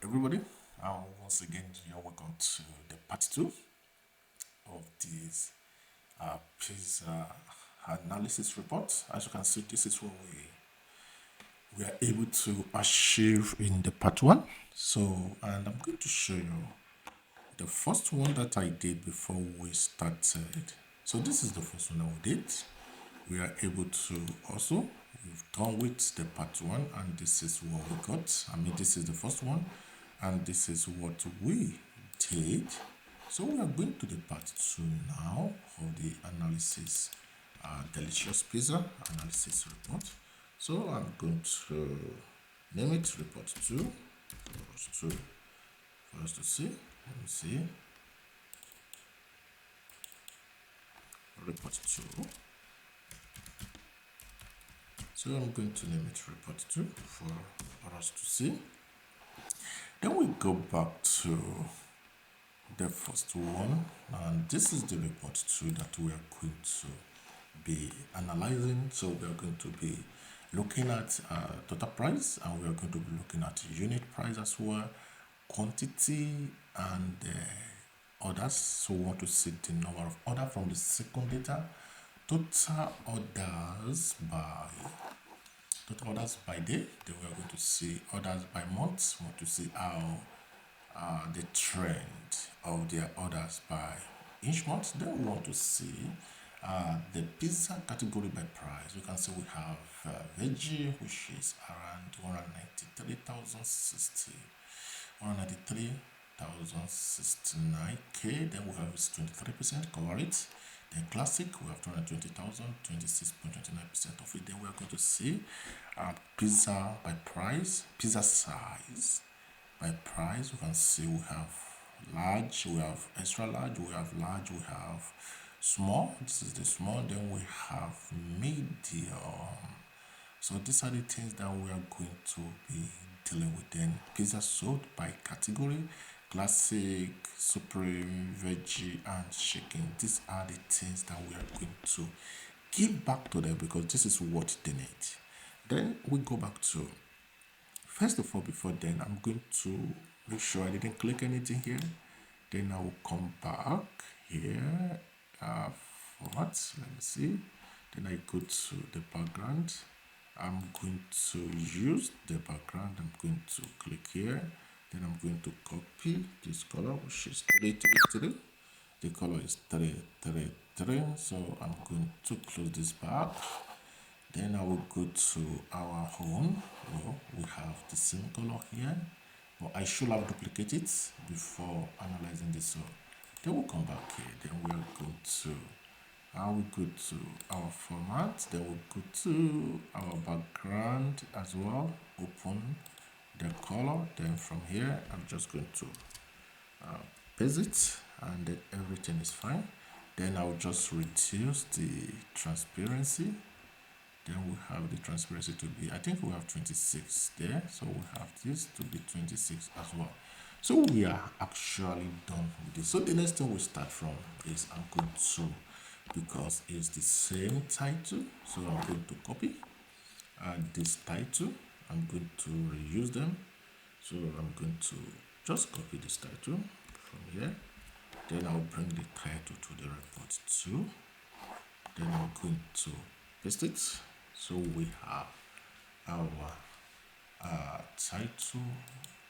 everybody. Once again, you're welcome to the part two of this PISA analysis report. As you can see, this is what we are able to achieve in the part one. And I'm going to show you the first one that I did before we started. So this is the first one that we did. We are able to we've done with the part one, and this is what we got. This is the first one, and this is what we did. So we are going to the part two now of the analysis, delicious pizza analysis report. So I'm going to name it report two for us to see. Let me see. Report two. So I'm going to name it report 2 for us to see. Then we go back to the first one, and this is the report 2 that we are going to be analyzing. So we are going to be looking at total price, and we are going to be looking at unit price as well, quantity, and orders. So we want to see the number of orders from the second data. Total orders by day. Then we are going to see orders by month. We want to see how the trend of their orders by each month. Then we want to see the pizza category by price. We can see we have veggie, which is around 193,069K. Then we have 23% cover rate. Then classic, we have 220,000, 26.29% of it. Then we are going to see pizza by price, pizza size by price. We can see we have large, we have extra large, we have large, we have small. This is the small. Then we have medium. So these are the things that we are going to be dealing with. Then pizza sold by category: classic, supreme, veggie, and chicken. These are the things that we are going to give back to them because this is what they need. Then we go back to, first of all, before then, I'm going to make sure I didn't click anything here. Then I will come back here, format, let me see. Then I go to the background. I'm going to use the background. I'm going to click here. Then I'm going to copy this color, which is 333. The color is 333. So I'm going to close this back. Then I will go to our home. We have the same color here, but I should have duplicated it before analyzing this. So then we'll come back here. Then we are going to, I will go to our format. Then we'll go to our background as well. Open the color. Then from here, I'm just going to paste it, and then everything is fine. Then I'll just reduce the transparency. Then we have the transparency to be, I think we have 26 there. So we have this to be 26 as well. So we are actually done with this. So the next thing we start from is I'm going to, because it's the same title, so I'm going to copy this title. I'm going to reuse them. So I'm going to just copy this title from here. Then I'll bring the title to the report 2. Then I'm going to paste it. So we have our title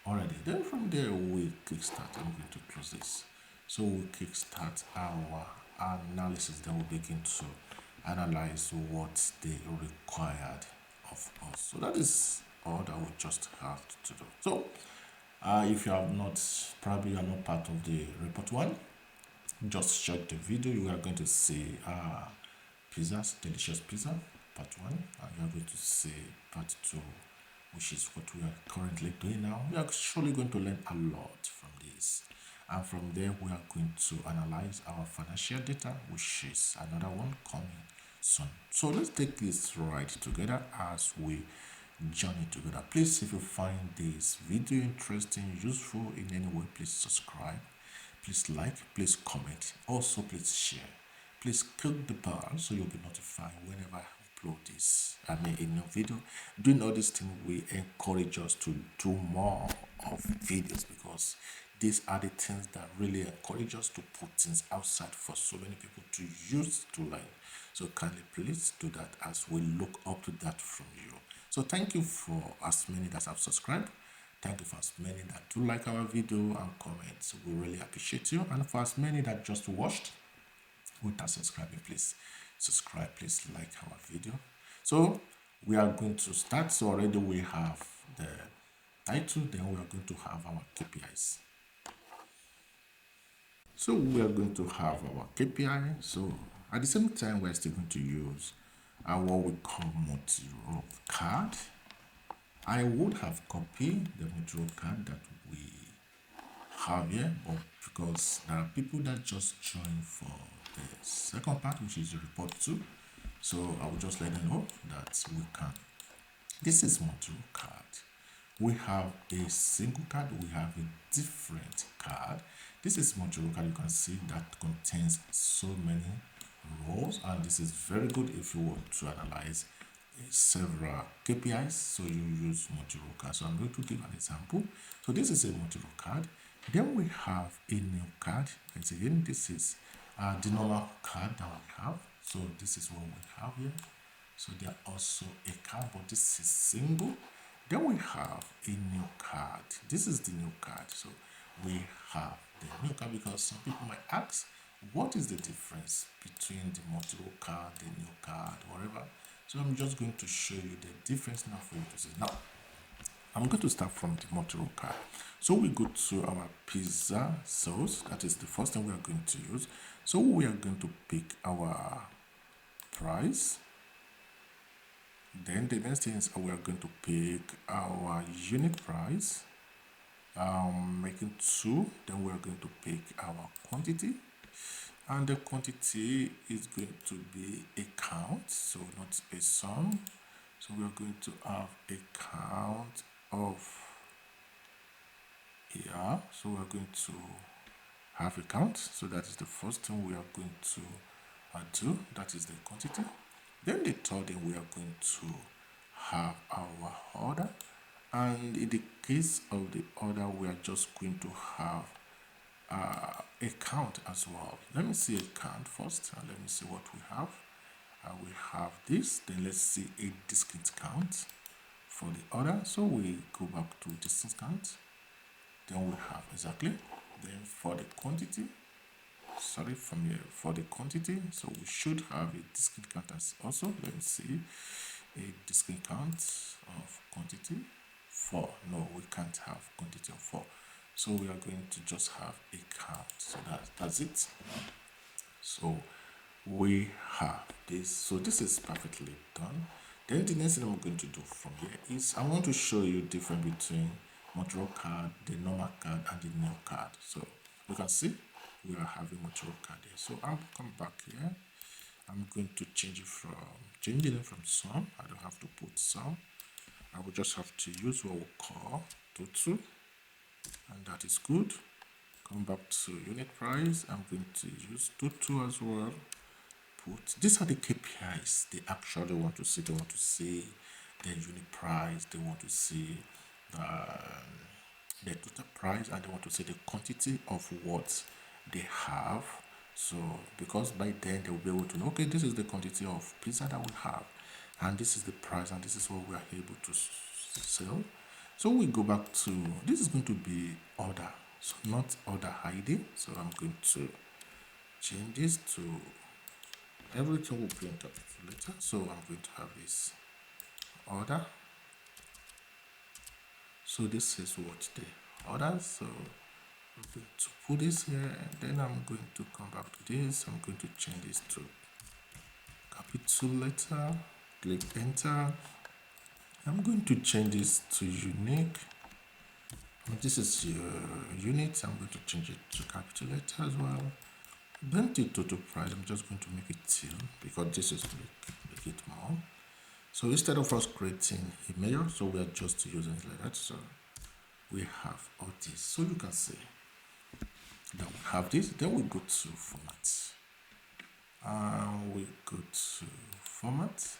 already. Then from there we kickstart. I'm going to close this. So we kickstart our analysis. Then we begin to analyze what they required of us. So that is all that we just have to do. So if you have not, probably you are not part of the report 1, just check the video. You are going to see pizzas, delicious pizza part 1, and you are going to see part 2, which is what we are currently doing now. We are actually going to learn a lot from this, and from there we are going to analyze our financial data, which is another one coming soon. So let's take this right together as we journey together. Please, if you find this video interesting, useful in any way, please subscribe, please like, please comment, also please share. Please click the bell so you'll be notified whenever I upload this, a new video. Doing all these things will encourage us to do more of videos, because these are the things that really encourage us to put things outside for so many people to use to learn. So kindly please do that as we look up to that from you. So thank you for as many that have subscribed. Thank you for as many that do like our video and comment. We really appreciate you. And for as many that just watched without subscribing, please subscribe, please like our video. So we are going to start. So already we have the title, then we are going to have our KPIs. So we are going to have our KPI. So at the same time, we're still going to use our what we call Montero card. I would have copied the Montero card that we have here, but because there are people that just joined for the second part, which is the report 2, so I will just let them know that we can. This is Montero card. We have a single card, we have a different card. This is Montero card. You can see that contains so many rows, and this is very good if you want to analyze several KPIs. So you use Montero card. So I'm going to give an example. So this is a Montero card. Then we have a new card. And again, this is the normal card that we have. So this is what we have here. So there are also a card, but this is single. Then we have a new card. This is the new card. So we have the new card, because some people might ask, what is the difference between the Montero card, the new card, whatever. So I'm just going to show you the difference now for you to see. Now, I'm going to start from the Montero card. So we go to our pizza sauce. That is the first thing we are going to use. So we are going to pick our price. Then the next thing is we are going to pick our unit price. Making 2. Then we are going to pick our quantity. And the quantity is going to be a count, so not a sum. So we are going to have a count of here. So we are going to have a count. So that is the first thing we are going to do. That is the quantity. Then the third thing, we are going to have our order. And in the case of the order, we are just going to have a count as well. Let me see a count first, and let me see what we have. We have this. Then let's see a distinct count for the order. So we go back to distinct count. Then we have exactly. Then for the quantity, sorry, from here for the quantity, so we should have a distinct count as also. Let me see a distinct count of quantity 4. No, we can't have quantity of 4. So we are going to just have a count. So that's it. So we have this. So this is perfectly done. Then the next thing I'm going to do from here is I want to show you the difference between Montero card, the normal card, and the new card. So you can see we are having Montero card here. So I'll come back here. I'm going to change it from sum. I don't have to put sum. I will just have to use what we call total, and that is good. Come back to unit price. I'm going to use total as well. These are the KPIs they actually want to see. They want to see the unit price, they want to see the total price, and they want to see the quantity of what they have. So because by then they will be able to know, okay, this is the quantity of pizza that we have, and this is the price, and this is what we are able to sell. So we go back to, this is going to be order, so not order ID. So I'm going to change this to everything will be in capital letter. So I'm going to have this order. So this is what the order. So I'm going to put this here, and then I'm going to come back to this. I'm going to change this to capital letter. Click enter. I'm going to change this to unique. This is your unit. I'm going to change it to capital letter as well. Then the total price, I'm just going to make it 2 because this is make it more. So instead of us creating a measure, so we are just using it like that. So we have all this. So you can see that we have this. Then we go to format. We go to format.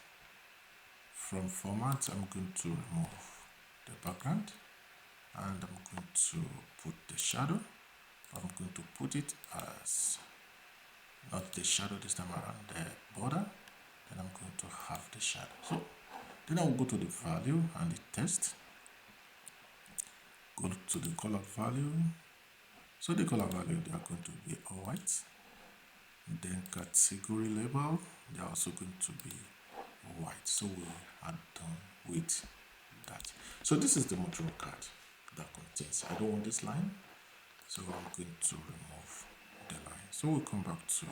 From format, I'm going to remove the background, and I'm going to put the shadow. I'm going to put it as not the shadow this time around, the border. Then I'm going to have the shadow. So then I will go to the value and the text. Go to the color value. So the color value, they are going to be all white. Then category label, they are also going to be white. So we are done with that. So this is the module card that contains. I don't want this line, so I'm going to remove the line. So we'll come back to,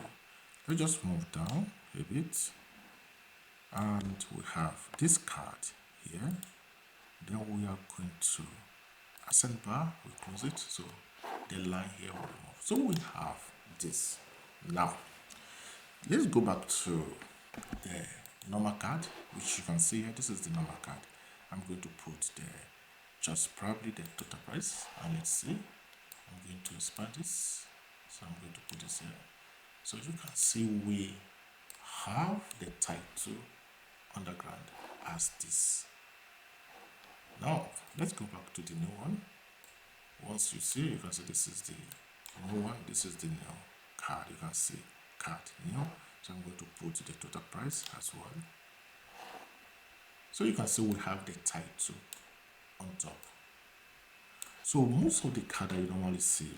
let's just move down a bit, and we have this card here. Then we are going to accent bar, we close it, so the line here will remove. So we have this. Now let's go back to the normal card, which you can see here. This is the normal card. I'm going to put the just probably the total price, and let's see. I'm going to expand this, so I'm going to put this here. So you can see we have the title underground as this. Now let's go back to the new one. Once you see, you can see this is the new one, this is the new card. You can see card new. So I'm going to put the total price as well. So you can see we have the title on top. So most of the card that you normally see,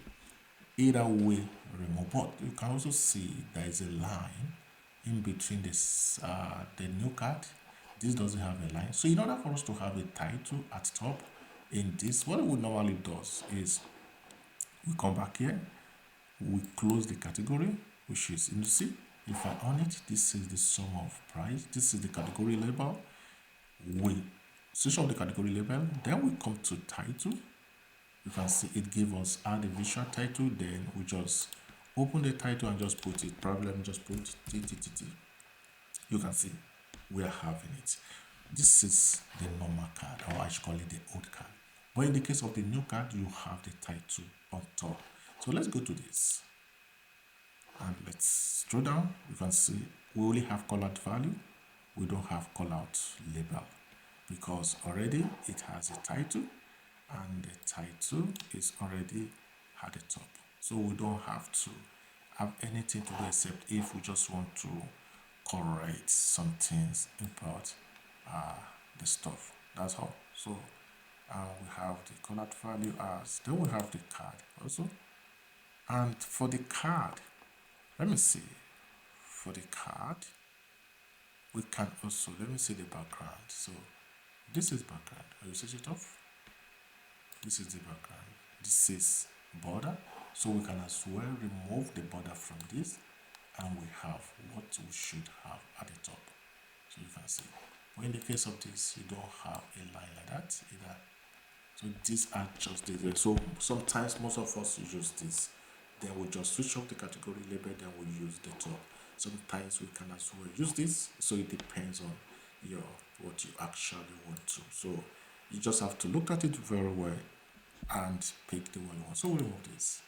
either way remove, but you can also see there is a line in between this the new card. This doesn't have a line. So in order for us to have a title at top in this, what we normally does is we come back here, we close the category, which is, you see, if I on it, this is the sum of price, this is the category label. We switch off the category label, then we come to title. You can see it gives us add a visual title. Then we just open the title and just put it, probably just put TTTT. You can see we are having it. This is the normal card, or I should call it the old card. But in the case of the new card, you have the title on top. So let's go to this. And let's scroll down. You can see we only have colored value. We don't have call out label because already it has a title, and the title is already at the top. So we don't have to have anything to do except if we just want to correct some things about the stuff. That's all. So we have the colored value as, then we have the card also. And for the card, let me see, for the card, we can also, let me see the background. So this is background. Will you switch it off? This is the background. This is border. So we can as well remove the border from this, and we have what we should have at the top. So you can see. But in the case of this, you don't have a line like that either. So these are just the, so sometimes most of us use this. Then we just switch off the category label, then we use the top. Sometimes we can as well use this. So it depends on your what you actually want to. So you just have to look at it very well and pick the one you want. So we remove this.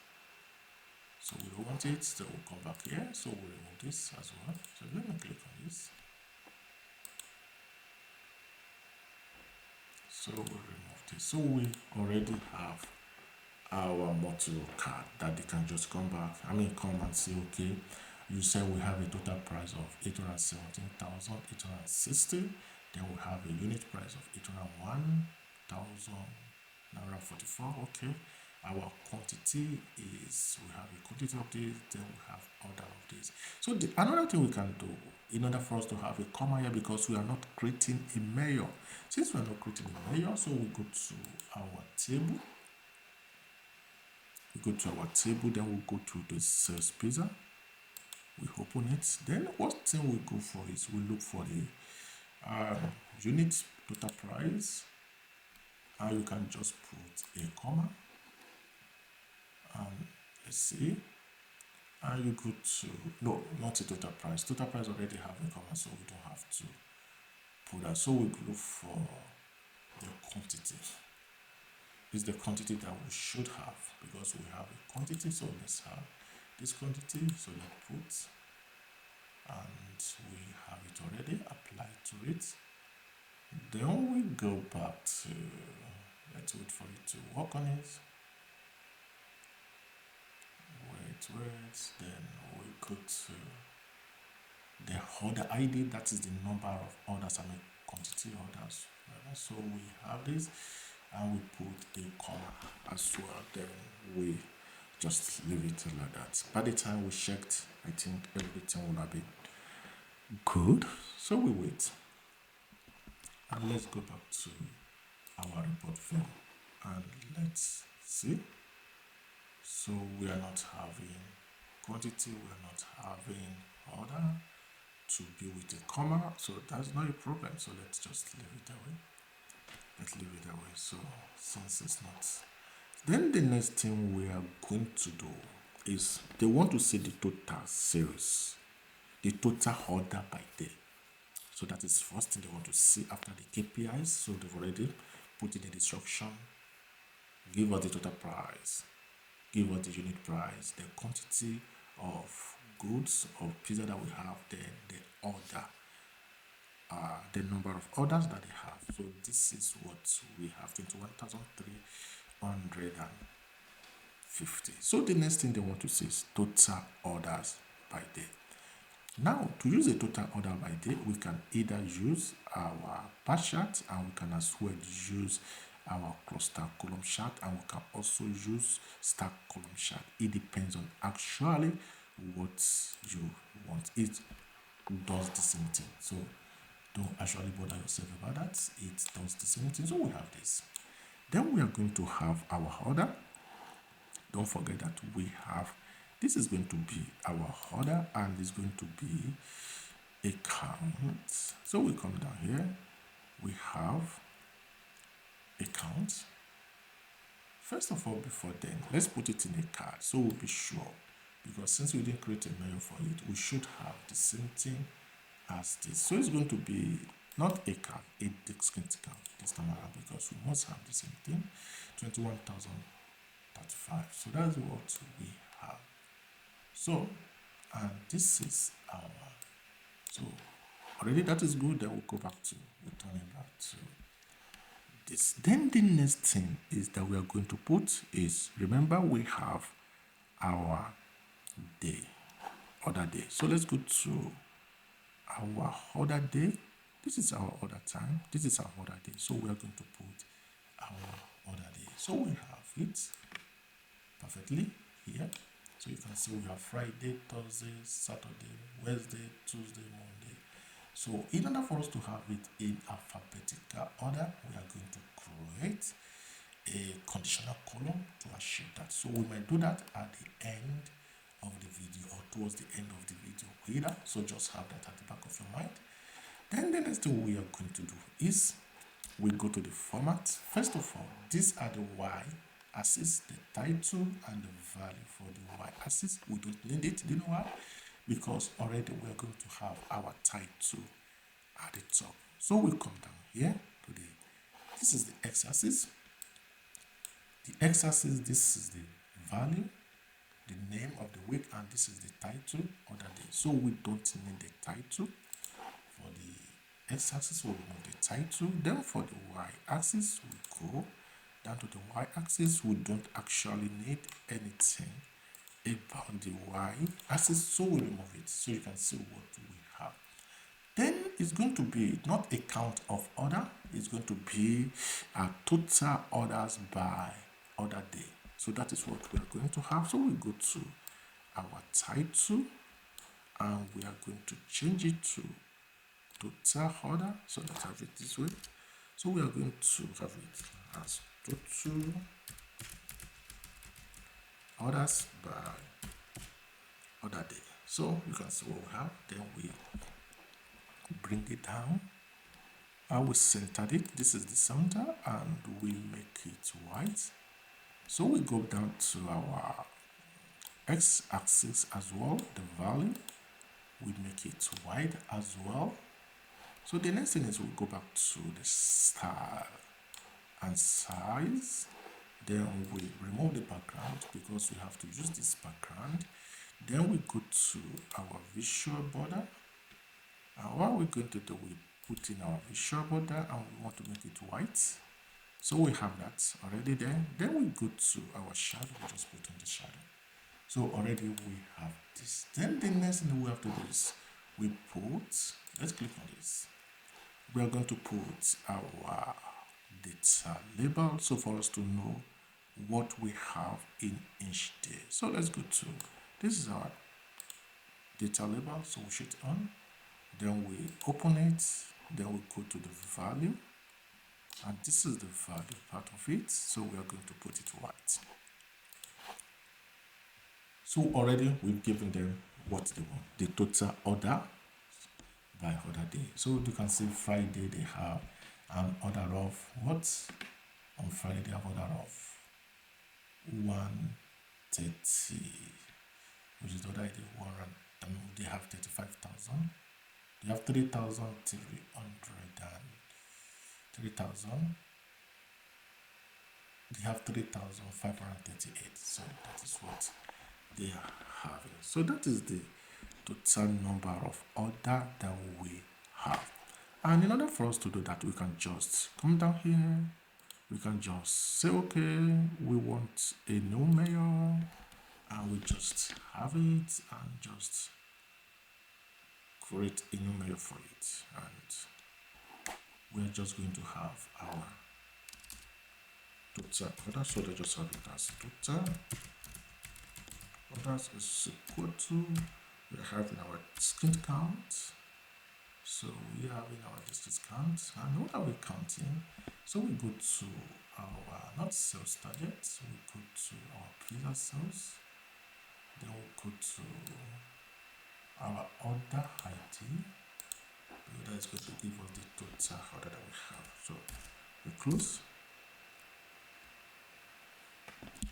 So we don't want it, so we'll come back here. So we'll remove this as well. So let me click on this. So we'll remove this. So we already have our module card that they can just come back. I mean, come and say, okay, you said we have a total price of 817,860. Then we have a unit price of 801,944. Okay. Our quantity is, we have a quantity of this, then we have order of this. So another thing we can do in order for us to have a comma here, because we are not creating a mayor. Since we are not creating a mayor, so we go to our table. We go to our table, then we go to the sales pizza. We open it. Then what thing we go for is we look for the unit total price, and you can just put a comma. Let's see, and you go to, no, not the total price. Total price already have a comma, so we don't have to put that. So we look for the quantity. Is the quantity that we should have, because we have a quantity. So let's have this quantity. So let's put, and we have it already applied to it. Then we go back to, let's wait for it to work on it. wait. Then we go to the order ID, that is the number of orders, I mean quantity orders. So we have this and we put a comma as well. Then we just leave it like that. By the time we checked, I think everything will have been good. So we wait. And let's go back to our report view and let's see. So we are not having quantity, we are not having order to be with a comma, so that's not a problem. So let's just leave it that way. Let's leave it that way. So since it's not, then the next thing we are going to do is they want to see the total sales, the total order by day. So that is first thing they want to see after the KPIs. So they've already put in the instruction, give us the total price, give us the unit price, the quantity of goods or pizza that we have, then the order, the number of orders that they have. So this is what we have, 21,350. So the next thing they want to see is total orders by day. Now, to use a total order by day, we can either use our bar chart and we can as well use our cluster column chart, and we can also use stack column chart. It depends on actually what you want. It does the same thing. So don't actually bother yourself about that. It does the same thing. So we have this. Then we are going to have our order. Don't forget that we have, this is going to be our order and it's going to be a count. So we come down here, we have a count. First of all, before then, let's put it in a card so we'll be sure, because since we didn't create a menu for it, we should have the same thing as this. So it's going to be not a card, a distinct count this time around, because we must have the same thing, 21,035. So that's what we have. So, and this is our, so already that is good. Then we'll go back to returning back to this. Then the next thing is that we are going to put is, remember we have our day, order day. So let's go to our order day. This is our order time. This is our order day. So we are going to put our order day. So we have it perfectly here. So you can see we have Friday, Thursday, Saturday, Wednesday, Tuesday, Monday. So in order for us to have it in alphabetical order, we are going to create a conditional column to achieve that. So we might do that at the end of the video or towards the end of the video either. So just have that at the back of your mind. Then the next thing we are going to do is we go to the format. First of all, these are the y-axis, the title and the value for the y-axis. We don't need it. Do you know why? Because already we are going to have our title at the top. So we come down here to the, this is the x-axis. The x-axis, this is the value, the name of the week, and this is the title order day. So we don't need the title. For the x-axis, we remove the title. Then for the y-axis, we go down to the y-axis. We don't actually need anything about the y-axis, so we remove it so you can see what we have. Then it's going to be not a count of order, it's going to be a total orders by order day. So that is what we are going to have. So we go to our title and we are going to change it to total order. So let's have it this way. So we are going to have it as total orders by order day. So you can see what we have. Then we bring it down. I will center it. This is the center, and we make it white. So we go down to our x-axis as well, the value. We make it white as well. So the next thing is we go back to the style and size. Then we remove the background because we have to use this background. Then we go to our visual border. And what we're going to do, we put in our visual border and we want to make it white. So we have that already there. Then we go to our shadow, we just put on the shadow. So already we have this. Then the next thing we have to do is we put, let's click on this. We are going to put our data label, so for us to know what we have in each day. So let's go to, this is our data label, so we shoot on, then we open it, then we go to the value, and this is the value part of it, so we are going to put it white. So already we've given them what they want, the total order by order day. So you can see Friday they have an order of what? On Friday they have order of 130, which is the order ID 100. They have 35,000. They have 3,300 and 3,000. They have 3,538. So that is what they are having. So that is the total number of order that we have. And in order for us to do that, we can just come down here. We can just say, okay, we want a new mayor, and we just have it and just create a new mayor for it. And we're just going to have our total order. So they just have it as total orders is equal to, we're having our distinct count. So we are having our distinct count, and what are we counting? So we go to our, not sales target, we go to our pizza sales, then we go to our order ID. That is going to give us the total order that we have. So we close.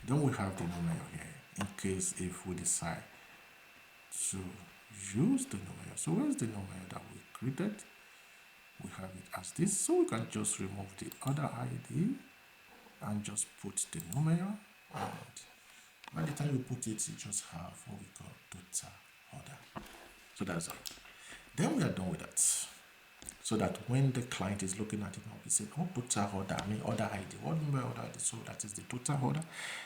Then we have the numerator here in case if we decide to use the numerator. So where's the numerator that we created? We have it as this, so we can just remove the order ID and just put the numerator, and by the time you put it, you just have what we call total order. So that's all. Then we are done with that. So that when the client is looking at it now, we say, oh, total order, I mean order ID, what number order ID? So that is the total order.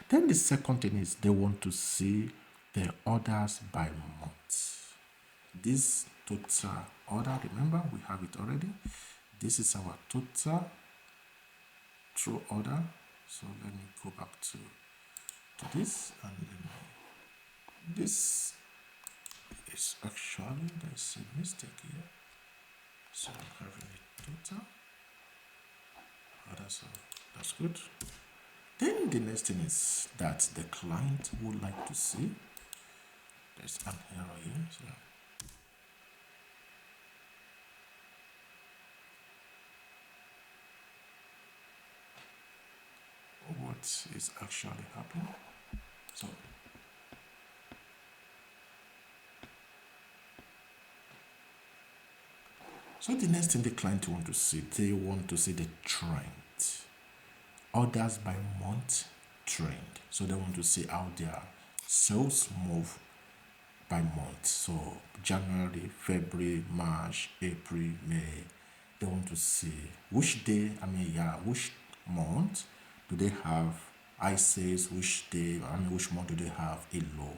Then the second thing is they want to see the orders by month. This total order, remember we have it already. This is our total true order. So let me go back to this, and then this is actually, there's a mistake here. So I'm having it total order, so that's good. Then the next thing is that the client would like to see, there's an error here, so what is actually happening. So the next thing the client want to see, they want to see the trend, orders by month trend. So they want to see how their sales move by month. So January, February, March, April, May. They want to see which day, which month do they have high sales, which month do they have a low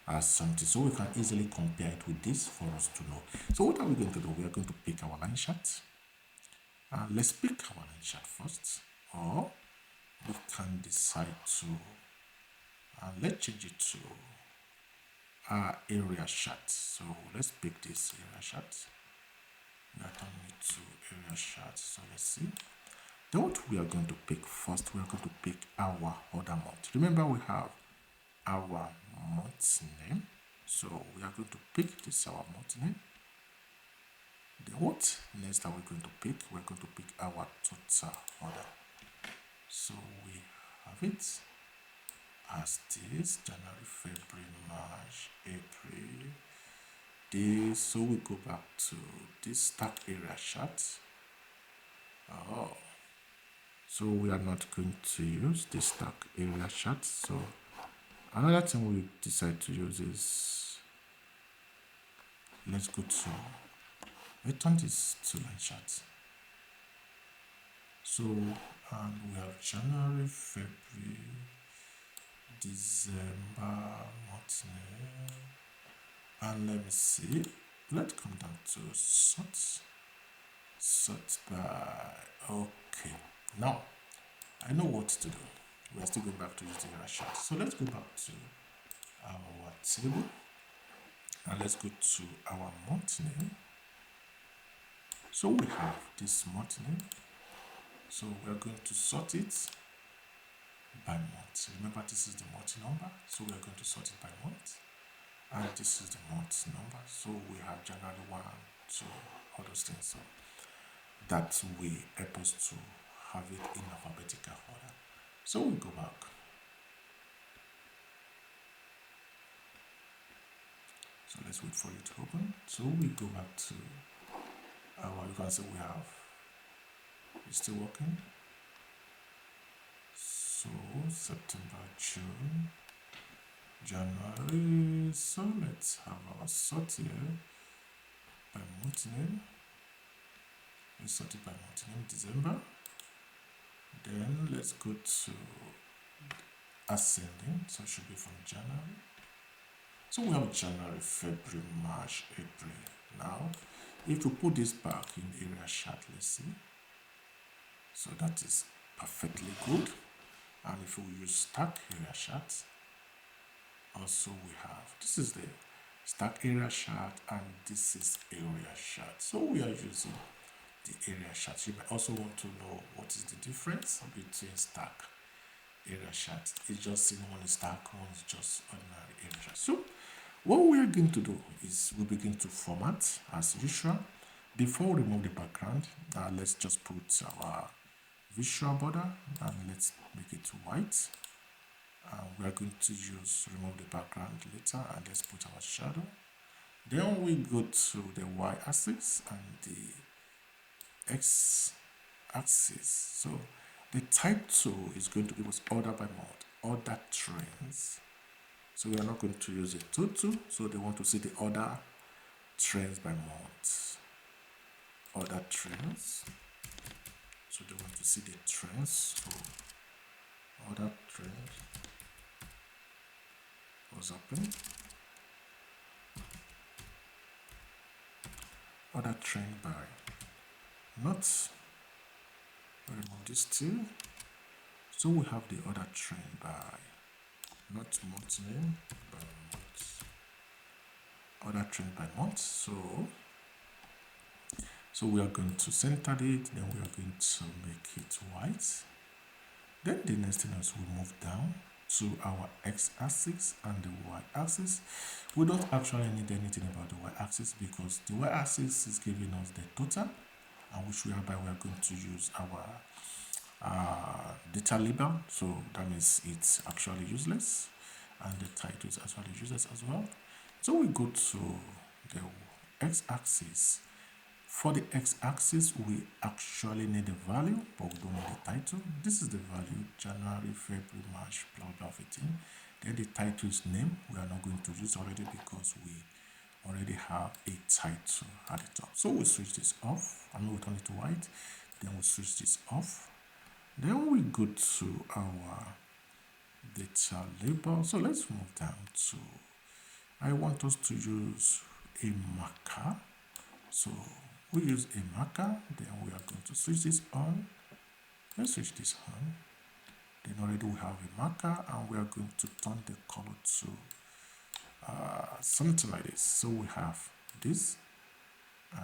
as something. So we can easily compare it with this for us to know. So what are we going to do? We are going to pick our line chart. Let's pick our line chart first, or we can decide to, let's change it to area chart. So let's pick this area chart. We are turning it to area chart. So let's see. Then what we are going to pick first, we are going to pick our order month. Remember we have our month name, so we are going to pick this our month name. Then what next are we going to pick? We're going to pick our total order. So we have it as this: January, February, March, April. This, so we go back to this stack area chart. So we are not going to use this stack area chart. So another thing we decide to use is, let's turn this to line chart. So we have January, February. December month name, and let me see, let's come down to sort by, okay, now I know what to do. We are still going back to using our chart, so let's go back to our table and let's go to our month name. So we have this month name, so we are going to sort it by month. Remember, this is the month number, so we are going to sort it by month, and this is the month number, so we have January 1, 2, all those things, so that will help us to have it in alphabetical order. So we go back. So let's wait for it to open. So we go back to our, you can see we have, it's still working. So September, June, January. So let's have our sort here by month name. Let's sort it by month name, December. Then let's go to ascending, so it should be from January. So we have January, February, March, April. Now, if we put this back in area chart, let's see. So that is perfectly good. And if we use stack area chart, also we have, this is the stack area chart and this is area chart. So we are using the area chart. You may also want to know what is the difference between stack area chart. It's just in one is stack, one is just ordinary area chart. So what we are going to do is we begin to format as usual. Before we remove the background, let's just put our visual border and let's make it white. We are going to remove the background later, and let's put our shadow. Then we go to the y-axis and the x-axis. So the title is going to give us order by month, order trends. So we are not going to use a total, so they want to see the order trends by month. Order trends. So they want to see the trends. So order trends was open. Order trend by month. Remove this too. So we have the order trend by not month name, by month. Order trend by month. So we are going to center it, then we are going to make it white. Then the next thing is we move down to our x-axis and the y-axis. We don't actually need anything about the y-axis because the y-axis is giving us the total, and which we are going to use our data label. So that means it's actually useless, and the title is actually useless as well. So we go to the x-axis. For the x-axis, we actually need the value, but we don't need the title. This is the value, January, February, March, blah, blah, 15. Then the title is name. We are not going to use already because we already have a title at the top. So we switch this off, and we turn it to white. Then we switch this off. Then we go to our data label. So let's move down to, I want us to use a marker. So we use a marker, then we are going to switch this on. Let's switch this on. Then already we have a marker, and we are going to turn the color to something like this. So we have this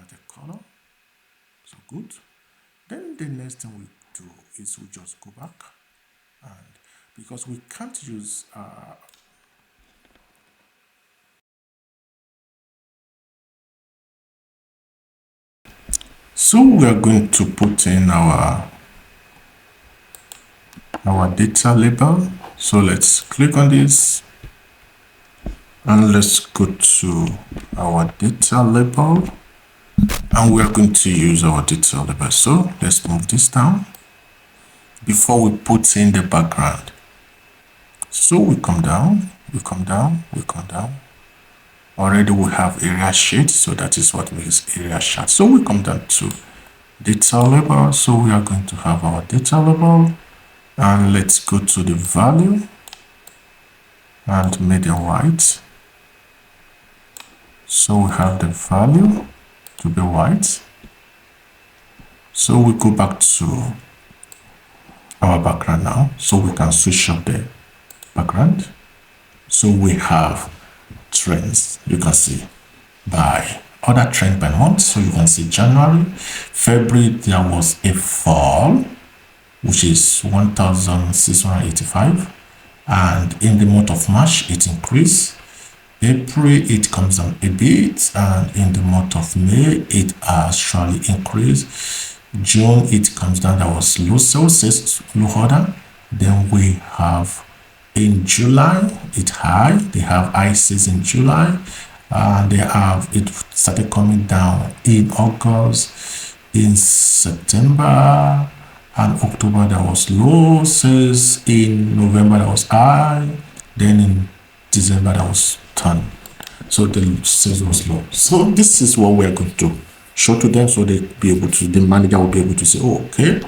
the color. So good. Then the next thing we do is we just go back, and because we can't use so we are going to put in our data label. So let's click on this and let's go to our data label, and we are going to use our data label. So let's move this down before we put in the background. So we come down, we come down, we come down. Already we have area sheet, so that is what makes area chart. So we come down to data label. So we are going to have our data label, and let's go to the value. and made it white. So we have the value to be white. So we go back to our background now, so we can switch up the background. So we have trends, you can see by other trend by month. So you can see January, February, there was a fall, which is 1,685, and in the month of March it increased. April it comes down a bit, and in the month of May it actually increased. June it comes down, there was low sales, low order. Then we have in July it high, they have high sales in July, and it started coming down in August. In September and October there was low sales. In November there was high, then in December there was turn, so the sales was low. So this is what we're going to show to them, so they be able to, the manager will be able to say, oh, okay,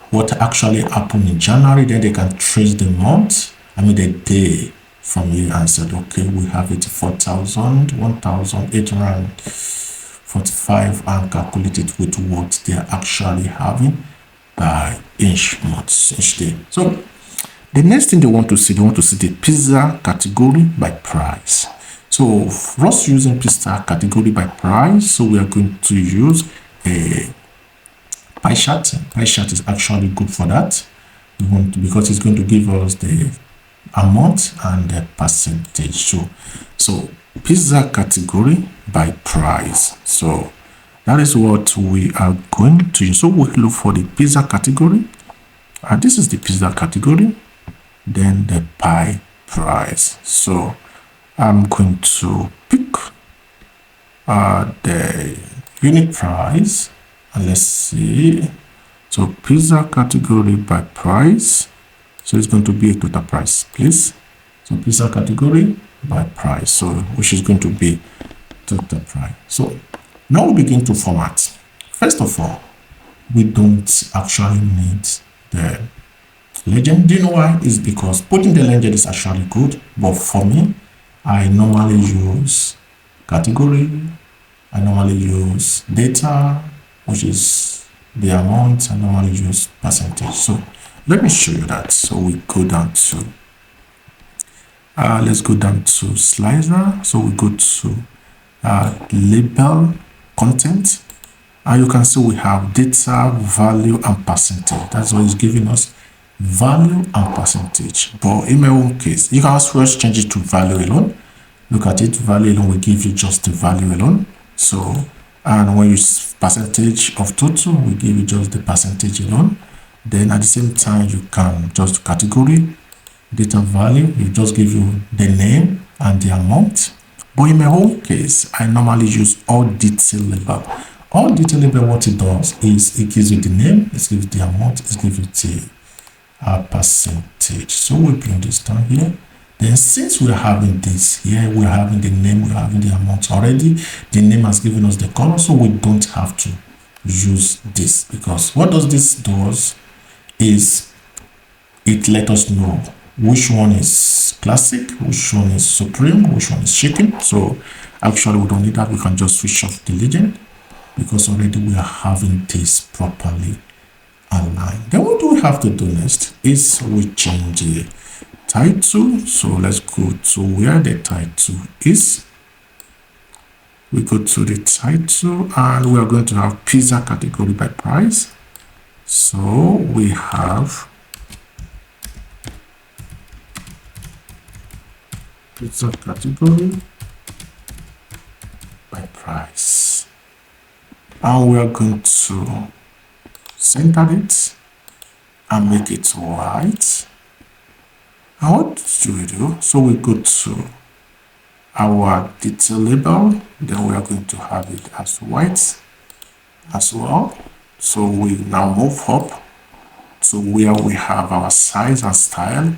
what actually happened in January. Then they can trace the month, the day from here, and said, okay, we have 84,000, 1,845, and calculate it with what they are actually having by each month, each day. So the next thing they want to see the pizza category by price. So for us using pizza category by price, so we are going to use a pie chart. Pie chart is actually good for that. We want to, because it's going to give us the amount and the percentage. So pizza category by price. So that is what we are going to use. So we look for the pizza category, and this is the pizza category, then the pie price. So I'm going to pick the unit price, and let's see. So pizza category by price, so it's going to be a total price, please. So pizza category by price, so which is going to be total price. So now we begin to format. First of all, we don't actually need the legend. Do you know why? It's because putting the legend is actually good, but for me, I normally use category, I normally use data, which is the amount, I normally use percentage. So let me show you that. So we go down to let's go down to slicer. So we go to label content, and you can see we have data, value, and percentage. That's what it's giving us, value and percentage. But in my own case, you can also change it to value alone. Look at it, value alone will give you just the value alone. So, and when you use percentage of total, we give you just the percentage alone. Then at the same time, you can just category, data value, you just give you the name and the amount. But in my own case, I normally use all detail label. All detail label, what it does is it gives you the name, it gives you the amount, it gives you the percentage. So we bring this down here. Then since we're having this here, we're having the name, we're having the amount already. The name has given us the color, so we don't have to use this, because what does this do is it let us know which one is classic, which one is supreme, which one is shaken. So actually we don't need that. We can just switch off the legend, because already we are having this properly aligned. Then what do we have to do next is we change the title. So let's go to where the title is. We go to the title, and we are going to have pizza category by price. So we have pizza category by price, and we are going to center it and make it white. And what do we do? So we go to our detail label, then we are going to have it as white as well. So we now move up to where we have our size and style.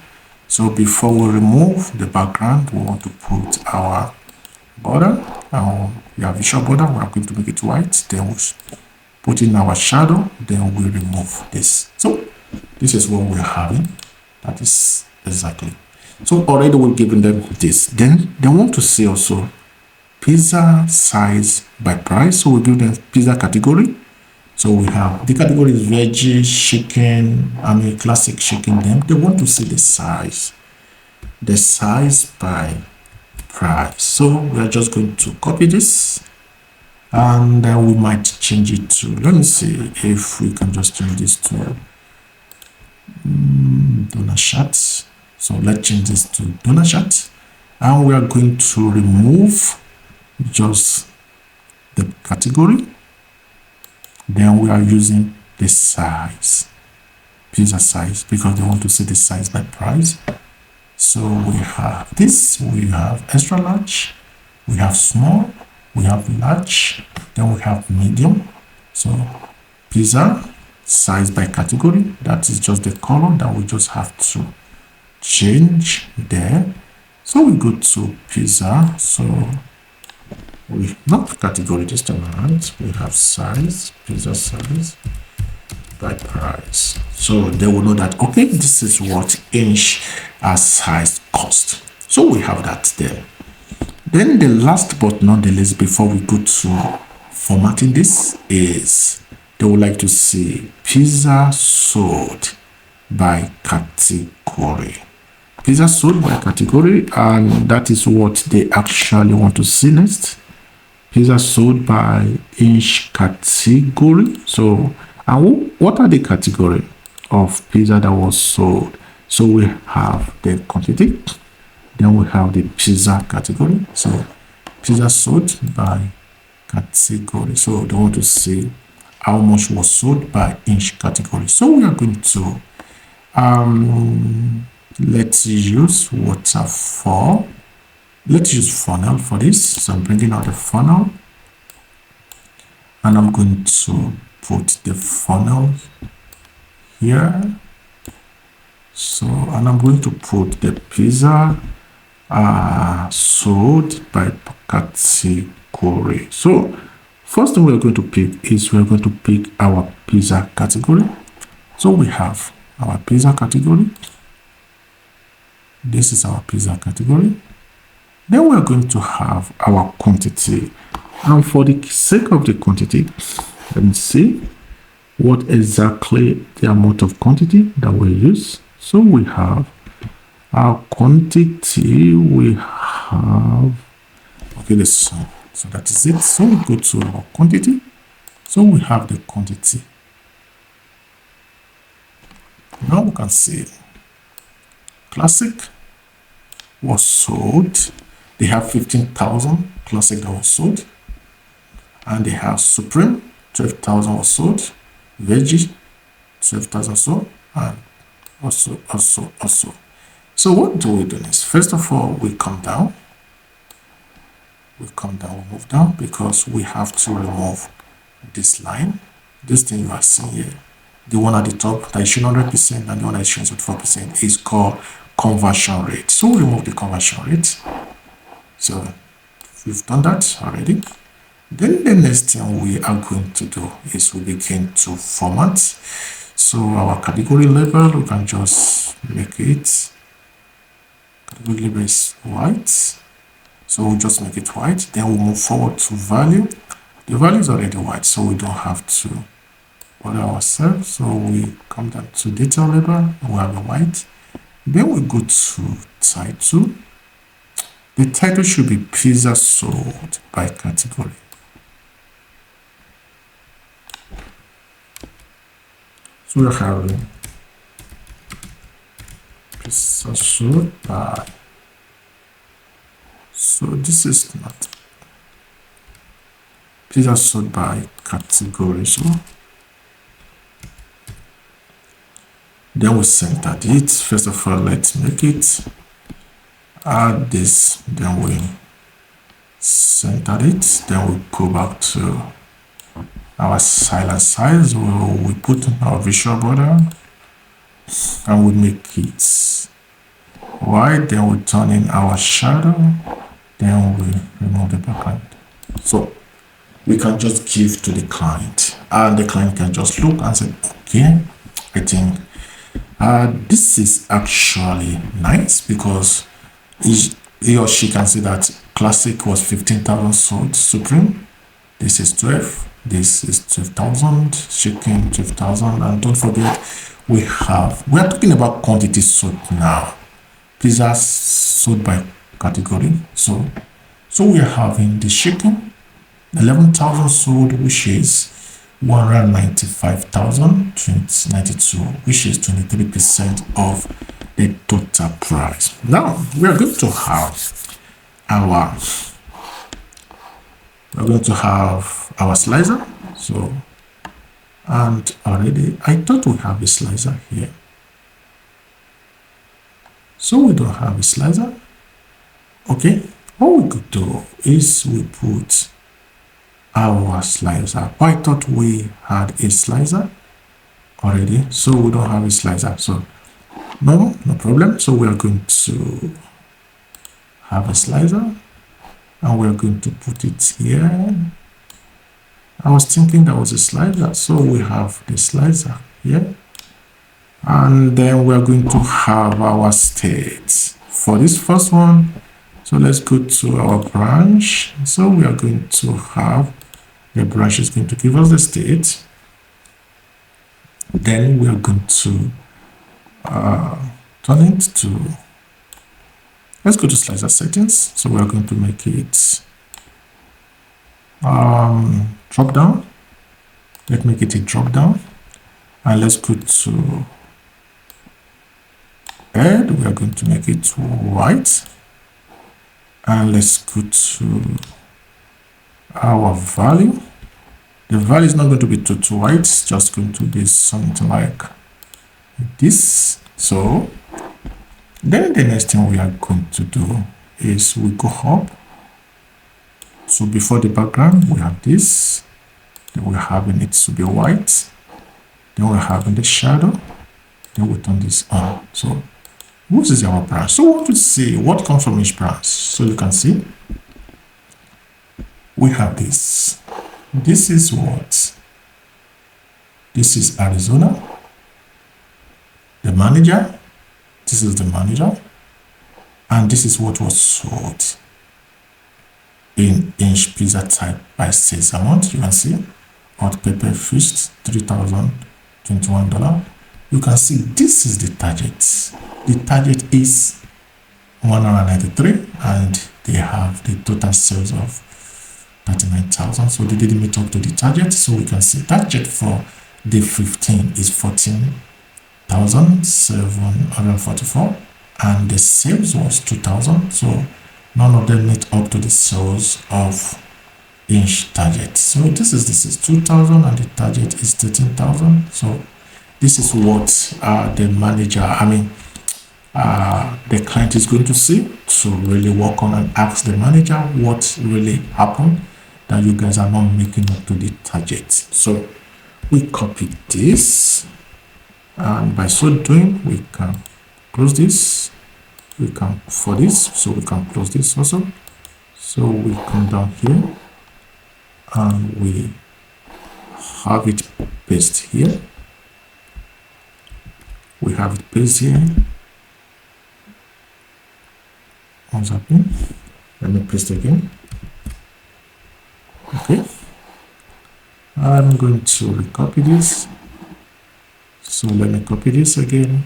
So before we remove the background, we want to put our border, our visual border. We are going to make it white, then we put in our shadow, then we remove this. So this is what we're having. That is exactly. So already we've given them this. Then they want to see also pizza size by price. So we give them pizza category. So we have the category is veggie, chicken, classic chicken. Then they want to see the size by price. So we are just going to copy this, and we might change it to, let me see if we can just change this to donor chart. So let's change this to donor chart, and we are going to remove just the category. Then we are using the size, pizza size, because they want to see the size by price. So we have this, we have extra large, we have small, we have large, then we have medium. So pizza size by category, that is just the column that we just have to change there. So we go to pizza, so we not category this time around, we have size, pizza size by price. So they will know that, okay, this is what each size cost. So we have that there. Then the last but not the least, before we go to formatting this, is they would like to see pizza sold by category. Pizza sold by category, and that is what they actually want to see next. Pizza sold by each category. So, and what are the category of pizza that was sold? So we have the quantity, then we have the pizza category. So pizza sold by category. So they want to see how much was sold by each category. So we are going to let's use waterfall. Let's use funnel for this. So I'm bringing out the funnel, and I'm going to put the funnel here. So, and I'm going to put the pizza sold by category. So first thing we're going to pick is we're going to pick our pizza category. So we have our pizza category. This is our pizza category. Then we're going to have our quantity. And for the sake of the quantity, let me see what exactly the amount of quantity that we use. So we have our quantity, we have, okay, this, so that is it. So we go to our quantity. So we have the quantity. Now we can see classic was sold. They have 15,000 classic that was sold, and they have supreme 12,000 was sold, veggie 12,000 sold, and also. So what do we do next? First of all, we come down, we move down, because we have to remove this line, this thing you are seeing here. The one at the top that is showing 100% and the one that is showing 4% is called conversion rate. So we remove the conversion rate. So we've done that already. Then the next thing we are going to do is we begin to format. So our category label, we can just make it, category label is white. So we'll just make it white. Then we'll move forward to value. The value is already white, so we don't have to bother ourselves. So we come down to data label, we have the white. Then we go to title. The title should be pizza sold by category. So we're having pizza sold by, so this is not pizza sold by category. So then we center it. First of all, let's make it, add this, then we center it, then we go back to our silent size, we put our visual border, and we make it white, then we turn in our shadow, then we remove the background. So we can just give to the client, and the client can just look and say, okay, I think This is actually nice because he or she can see that Classic was 15,000 sold, Supreme this is 12, this is 12,000, Chicken 12,000, and don't forget we are talking about quantity sold now. Pizzas sold by category. So we are having the chicken 11,000 sold, which is 195,092, which is 23% of the total price. Now we are going to have our slicer. So, and already I thought we have a slicer here. So we don't have a slicer. Okay, what we could do is we put our slicer. I thought we had a slicer already, so we don't have a slicer. So no problem. So we are going to have a slicer and we're going to put it here. I was thinking that was a slicer, so we have the slicer here, and then we're going to have our states for this first one. So let's go to our branch. So we are going to have the branch is going to give us the state. Then we are going to turn it to, let's go to slicer settings. So we are going to make it drop down. Let's make it a drop down, and let's go to head. We are going to make it white, and let's go to our value. The value is not going to be too white, it's just going to be something like this. So then the next thing we are going to do is we go up. So before the background we have this, then we're having it to be white, then we're having the shadow, then we turn this on. So this is our branch. So we want to see what comes from each branch. So you can see we have this. This is what? This is Arizona. The manager. This is the manager. And this is what was sold in inch pizza type by sales amount. You can see hot pepper fish $3,021. You can see this is the target. The target is 193, and they have the total sales of 39,000. So they didn't meet up to the target. So we can see target for day 15 is 14,744, and the sales was 2,000. So none of them meet up to the sales of inch target. So this is 2,000, and the target is 13,000. So this is what the manager, the client is going to see to really work on and ask the manager what really happened that you guys are not making up to the target. So we copy this, and by so doing we can close this. We can for this, so we can close this also. So we come down here and we have it paste here. We have it paste here. What's happening? Let me paste again. Okay. I'm going to recopy this. So let me copy this again.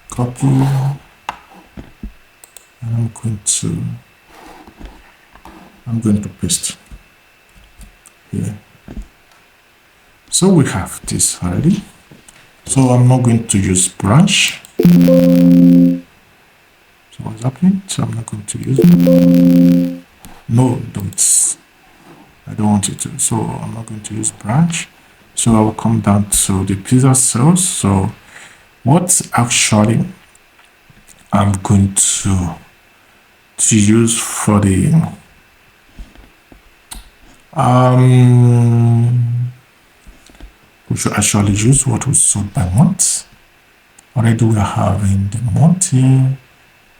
Copy. And I'm going to paste here. So we have this already. So I'm not going to use branch. So what's happening? So I'm not going to use no, don't. I don't want it to. So I'm not going to use branch. So I will come down to the pizza sales. So what actually I'm going to use for the we should actually use what was sold by month. Already we are having the month here.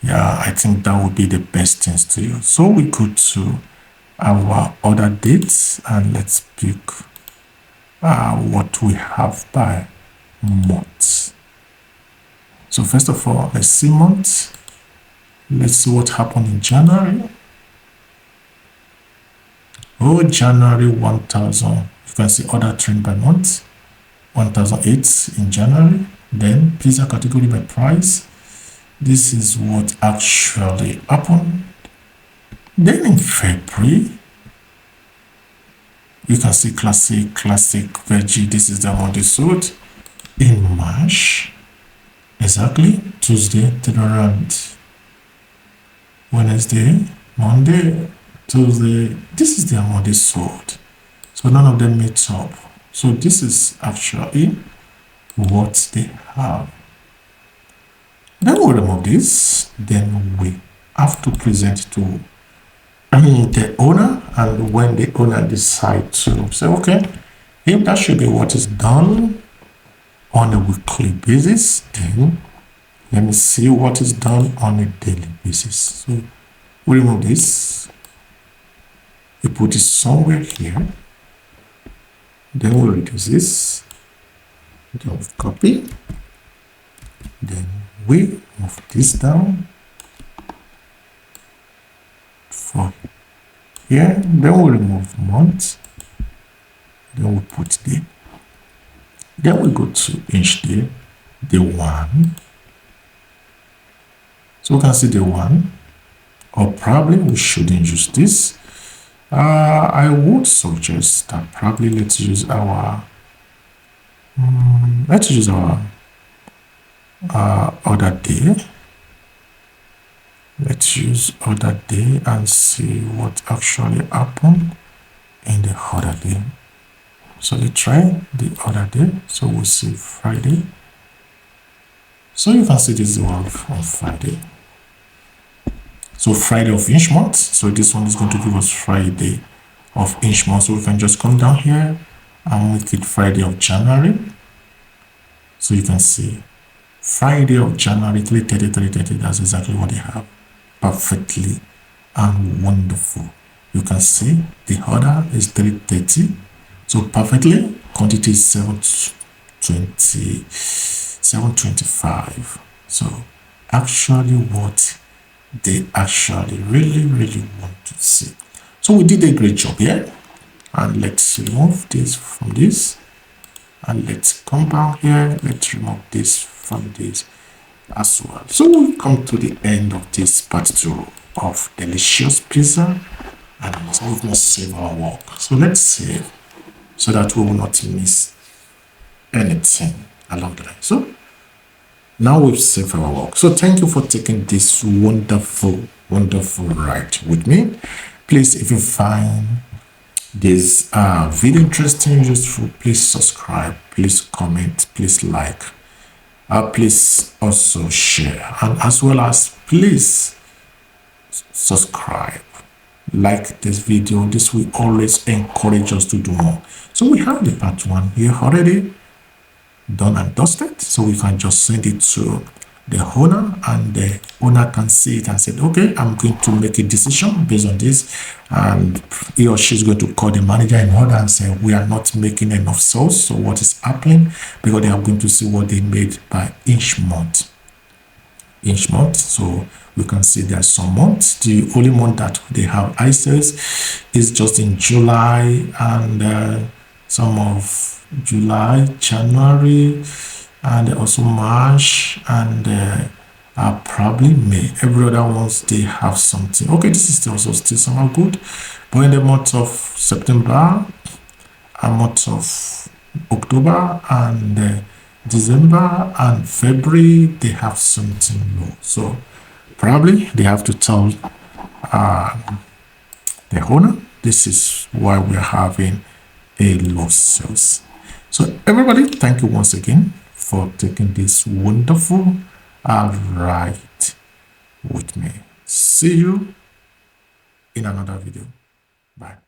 Yeah, I think that would be the best things to use. So we go to our order dates and let's pick what we have by month. So first of all, let's see month. Let's see what happened in January. Oh, January 1000. You can see order trend by month. 1008 in January. Then pizza category by price. This is what actually happened. Then in February, you can see classic veggie. This is the amount they sold. In March, exactly Tuesday, turnaround. Wednesday, Monday, Tuesday. This is the amount they sold. So none of them meets up. So this is actually what they have. Then we'll remove this. Then we have to present to the owner, and when the owner decides to say, okay, if that should be what is done on a weekly basis, then let me see what is done on a daily basis. So we remove this, we put it somewhere here, then we'll reduce this, then we copy, then we move this down for here, then we'll remove month, then we put day, then we go to each day, day 1. So we can see the 1, or probably we shouldn't use this. I would suggest that probably let's use our other day. Let's use other day and see what actually happened in the other day. So let's try the other day. So we'll see Friday. So you can see this is the one on Friday. So Friday of each month. So this one is going to give us Friday of each month. So we can just come down here and make it Friday of January. So you can see Friday of January 330. That's exactly what they have. Perfectly and wonderful. You can see the order is 330. So perfectly, quantity is 725. So actually what they actually really want to see. So we did a great job here. And let's remove this from this. And let's come down here. Let's remove this from this as well. So we come to the end of this part 2 of Delicious Pizza. And so we must save our work. So let's save so that we will not miss anything along the line. So now we've saved our work. So thank you for taking this wonderful ride with me. Please, if you find this video interesting, useful, please subscribe, please comment, please like, please also share, and as well as please subscribe, like this video. This will always encourage us to do more. So we have the part 1 here already done and dusted, so we can just send it to the owner, and the owner can see it and say, okay, I'm going to make a decision based on this, and he or she is going to call the manager in order and say, we are not making enough sales. So what is happening? Because they are going to see what they made by each month. So we can see there's some months. The only month that they have high sales is just in July, and some of July, January, and also March, and probably May. Every other ones they have something. Okay, this is also still somehow good, but in the month of September, a month of October, and December and February, they have something low. So probably they have to tell the owner this is why we're having a low sales. So everybody, thank you once again for taking this wonderful ride with me. See you in another video. Bye.